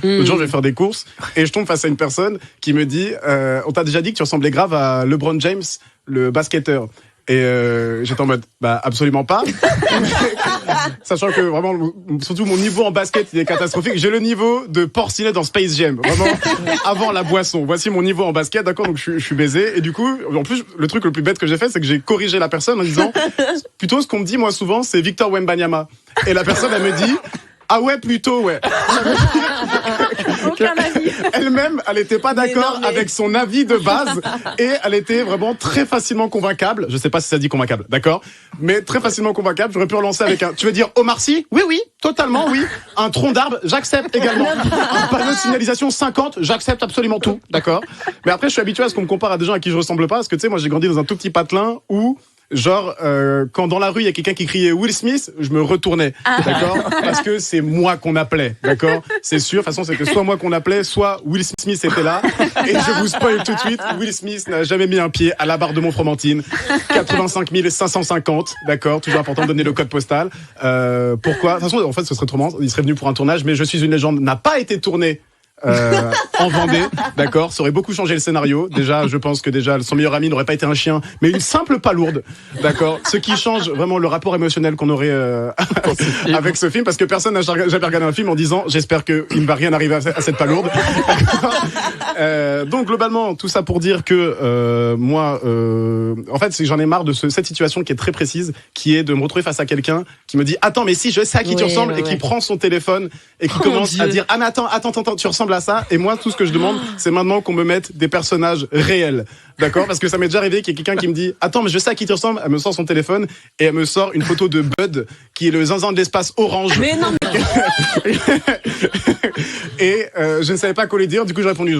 L'autre jour, je vais faire des courses et je tombe face à une personne qui me dit on t'a déjà dit que tu ressemblais grave à LeBron James, le basketteur. Et j'étais en mode absolument pas. Sachant que vraiment, surtout mon niveau en basket, il est catastrophique. J'ai le niveau de Porcinet dans Space Jam, vraiment avant la boisson. Voici mon niveau en basket, d'accord. Donc je suis baisé. Et du coup, en plus, le truc le plus bête que j'ai fait, c'est que j'ai corrigé la personne en disant plutôt ce qu'on me dit moi souvent, c'est Victor Wembanyama. Et la personne elle me dit ah ouais, plutôt ouais. Aucun avis. Elle-même, elle était pas d'accord avec son avis de base et elle était vraiment très facilement convaincable. Je sais pas si ça dit convaincable, d'accord? Mais très facilement convaincable. J'aurais pu relancer avec tu veux dire Omar Sy? Oui, oui, totalement, oui. Un tronc d'arbre, j'accepte également. Un panneau de signalisation 50, j'accepte absolument tout, d'accord? Mais après, je suis habitué à ce qu'on me compare à des gens à qui je ressemble pas parce que tu sais, moi, j'ai grandi dans un tout petit patelin où genre, quand dans la rue il y a quelqu'un qui criait Will Smith, je me retournais, d'accord? Parce que c'est moi qu'on appelait, d'accord? C'est sûr. De toute façon, c'est que soit moi qu'on appelait, soit Will Smith était là. Et je vous spoil tout de suite, Will Smith n'a jamais mis un pied à la barre de Montfromentine. 85 550, d'accord? Toujours important de donner le code postal. Pourquoi? De toute façon, en fait, ce serait trop marrant. Il serait venu pour un tournage, mais Je suis une légende n'a pas été tourné. En Vendée, d'accord, ça aurait beaucoup changé le scénario. Déjà, je pense que son meilleur ami n'aurait pas été un chien, mais une simple palourde, d'accord. Ce qui change vraiment le rapport émotionnel qu'on aurait avec ce film, parce que personne n'a jamais regardé un film en disant j'espère qu'il ne va rien arriver à cette palourde. Donc globalement, tout ça pour dire que moi, en fait, c'est que j'en ai marre de cette situation qui est très précise, qui est de me retrouver face à quelqu'un qui me dit attends, mais si je sais à qui tu ressembles, et qui prend son téléphone et qui commence à dire ah mais attends, tu ressembles à ça. Et moi, tout ce que je demande, c'est maintenant qu'on me mette des personnages réels, d'accord? Parce que ça m'est déjà arrivé qu'il y ait quelqu'un qui me dit attends, mais je sais à qui tu ressembles. Elle me sort son téléphone et elle me sort une photo de Bud qui est le zinzin de l'espace orange. Mais non. Et je ne savais pas quoi lui dire. Du coup, j'ai répondu